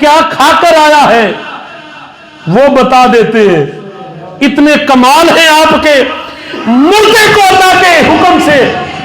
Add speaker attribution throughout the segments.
Speaker 1: کیا کھا کر آیا ہے وہ بتا دیتے ہیں. اتنے کمال ہیں آپ کے. مردے کو اللہ کے حکم سے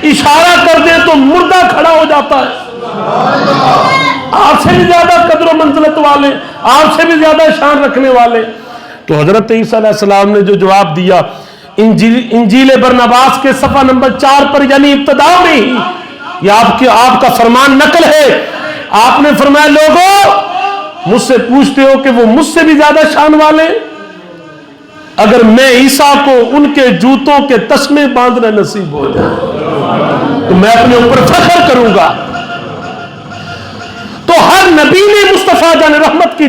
Speaker 1: اشارہ کر دیں تو مردہ کھڑا ہو جاتا ہے. آپ سے بھی زیادہ قدر و منزلت والے, آپ سے بھی زیادہ شان رکھنے والے. تو حضرت عیسیٰ علیہ السلام نے جو جواب دیا انجیل برنباس کے صفحہ نمبر 4 پر, یعنی ابتدا میں ہی, یہ آپ کا فرمان نقل ہے. آپ نے فرمایا لوگوں مجھ سے پوچھتے ہو کہ وہ مجھ سے بھی زیادہ شان والے, اگر میں عیسیٰ کو ان کے جوتوں کے تسمے باندھنا نصیب ہو جائے تو میں اپنے اوپر فخر کروں گا. تو ہر نبی نے مصطفیٰ جان رحمت کی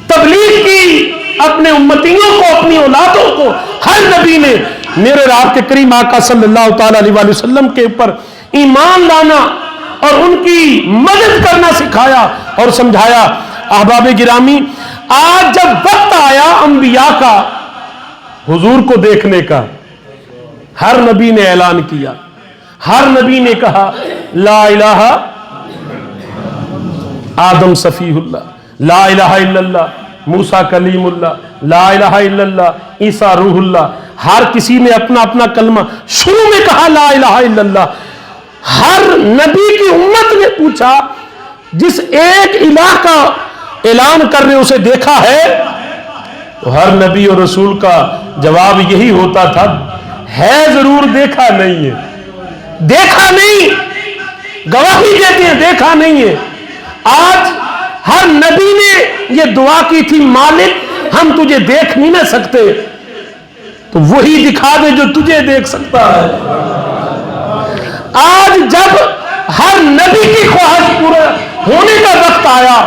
Speaker 1: تبلیغ کی, اپنے امتیوں کو, اپنی اولادوں کو, ہر نبی نے میرے اور آپ کے کریم آقا صلی اللہ تعالی علیہ وسلم کے اوپر ایمان لانا اور ان کی مدد کرنا سکھایا اور سمجھایا. احباب گرامی, آج جب وقت آیا انبیاء کا حضور کو دیکھنے کا, ہر نبی نے اعلان کیا, ہر نبی نے کہا لا الہ آدم صفیہ اللہ, لا الہ الا اللہ موسیٰ کلیم اللہ, لا الہ الا اللہ عیسیٰ روح اللہ. ہر کسی نے اپنا اپنا کلمہ شروع میں کہا لا الہ الا اللہ. ہر نبی کی امت نے پوچھا جس ایک الہ کا اعلان کر رہے اسے دیکھا ہے؟ تو ہر نبی اور رسول کا جواب یہی ہوتا تھا, ہے ضرور, دیکھا نہیں ہے. دیکھا نہیں, گواہی دیتے ہیں دیکھا نہیں ہے. آج ہر نبی نے یہ دعا کی تھی مالک ہم تجھے دیکھ نہیں نہ سکتے, تو وہی دکھا دے جو تجھے دیکھ سکتا ہے. آج جب ہر نبی کی خواہش پورا ہونے کا وقت آیا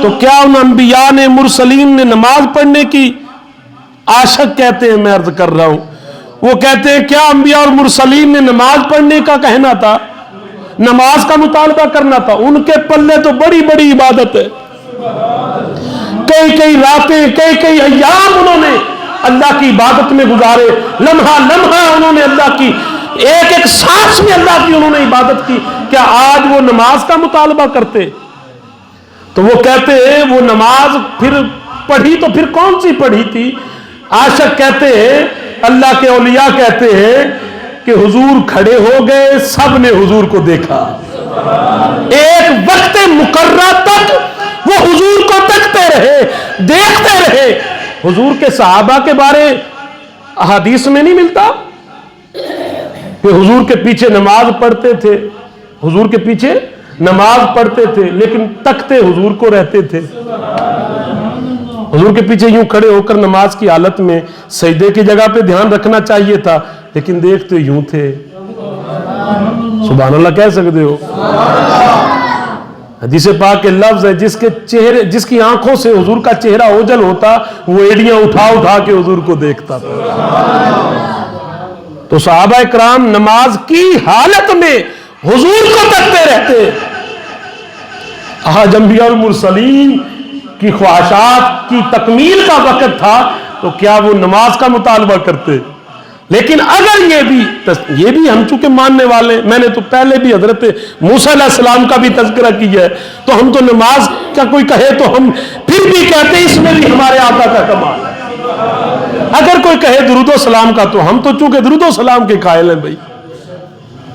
Speaker 1: تو کیا ان انبیاء نے, مرسلین نے نماز پڑھنے کی عاشق کہتے ہیں, میں عرض کر رہا ہوں, وہ کہتے ہیں کیا انبیاء اور مرسلین نے نماز پڑھنے کا کہنا تھا, نماز کا مطالبہ کرنا تھا؟ ان کے پلے تو بڑی بڑی عبادت ہے. کئی راتیں, کئی ایام انہوں نے اللہ کی عبادت میں گزارے, لمحہ لمحہ انہوں نے اللہ کی, ایک سانس میں اللہ کی انہوں نے عبادت کی. کیا آج وہ نماز کا مطالبہ کرتے؟ تو وہ کہتے ہیں وہ نماز پھر پڑھی تو پھر کون سی پڑھی تھی؟ عاشق کہتے ہیں, اللہ کے اولیاء کہتے ہیں کہ حضور کھڑے ہو گئے, سب نے حضور کو دیکھا. ایک وقت مقررہ تک وہ حضور کو دیکھتے رہے, دیکھتے رہے. حضور کے صحابہ کے بارے احادیث میں نہیں ملتا کہ حضور کے پیچھے نماز پڑھتے تھے, حضور کے پیچھے نماز پڑھتے تھے لیکن تکتے حضور کو رہتے تھے. حضور کے پیچھے یوں کھڑے ہو کر نماز کی حالت میں سجدے کی جگہ پہ دھیان رکھنا چاہیے تھا, لیکن دیکھتے یوں تھے. سبحان اللہ کہہ سکتے ہو؟ حدیث پاک کے لفظ ہے جس کے چہرے, جس کی آنکھوں سے حضور کا چہرہ اوجل ہوتا وہ ایڑیاں اٹھا اٹھا کے حضور کو دیکھتا تھا. تو صحابہ اکرام نماز کی حالت میں حضور کو تکتے رہتے. آج انبیاء اور مرسلین کی خواہشات کی تکمیل کا وقت تھا تو کیا وہ نماز کا مطالبہ کرتے؟ لیکن اگر یہ بھی ہم چونکہ ماننے والے, میں نے تو پہلے بھی حضرت موسیٰ علیہ السلام کا بھی تذکرہ کیا ہے, تو ہم تو نماز کا کوئی کہے تو ہم پھر بھی کہتے ہیں اس میں بھی ہمارے آقا کا کمال ہے. اگر کوئی کہے درود و سلام کا تو ہم تو چونکہ درود و سلام کے قائل ہیں بھائی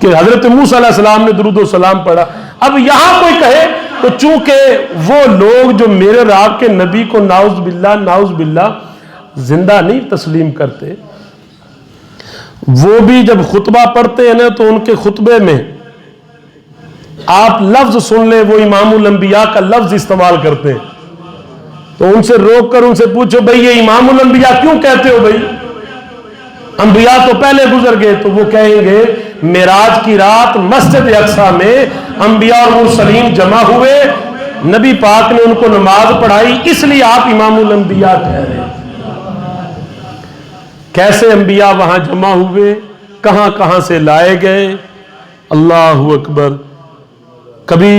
Speaker 1: کہ حضرت موسیٰ علیہ السلام نے درود و سلام پڑھا. اب یہاں کوئی کہے تو چونکہ وہ لوگ جو میرے اور آپ کے نبی کو نعوذ باللہ زندہ نہیں تسلیم کرتے, وہ بھی جب خطبہ پڑھتے ہیں نا تو ان کے خطبے میں آپ لفظ سن لیں وہ امام الانبیاء کا لفظ استعمال کرتے ہیں, تو ان سے روک کر ان سے پوچھو بھئی یہ امام الانبیاء کیوں کہتے ہو بھئی, انبیاء تو پہلے گزر گئے. تو وہ کہیں گے معراج کی رات مسجد اقصی میں انبیاء اور مرسلین جمع ہوئے, نبی پاک نے ان کو نماز پڑھائی, اس لیے آپ امام الانبیاء ٹھہرے. کیسے انبیاء وہاں جمع ہوئے, کہاں کہاں سے لائے گئے, اللہ اکبر. کبھی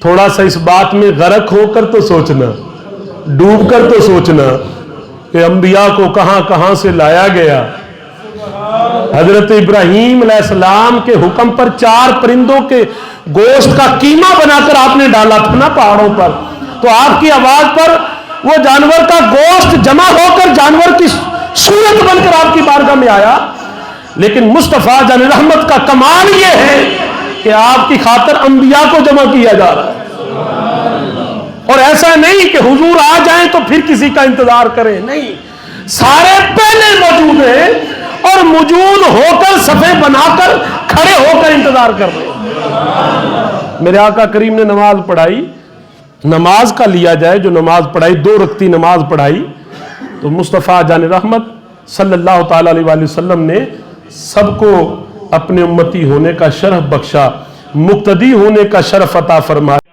Speaker 1: تھوڑا سا اس بات میں غرق ہو کر تو سوچنا, ڈوب کر تو سوچنا کہ انبیاء کو کہاں کہاں سے لایا گیا. حضرت ابراہیم علیہ السلام کے حکم پر 4 پرندوں کے گوشت کا قیمہ بنا کر آپ نے ڈالا تھا نا پہاڑوں پر، تو آپ کی آواز پر وہ جانور کا گوشت جمع ہو کر جانور کی صورت بن کر آپ کی بارگاہ میں آیا. لیکن مصطفیٰ جان رحمت کا کمال یہ ہے کہ آپ کی خاطر انبیاء کو جمع کیا جا رہا ہے. اور ایسا نہیں کہ حضور آ جائیں تو پھر کسی کا انتظار کریں، نہیں، سارے پہلے موجود ہیں اور موجود ہو کر صفیں بنا کر کھڑے ہو کر انتظار کر رہے ہیں. میرے آقا کریم نے نماز پڑھائی، نماز کا لیا جائے جو نماز پڑھائی، 2 رکعتی نماز پڑھائی، تو مصطفیٰ جان رحمت صلی اللہ تعالی علیہ وآلہ وسلم نے سب کو اپنے امتی ہونے کا شرف بخشا، مقتدی ہونے کا شرف عطا فرمایا.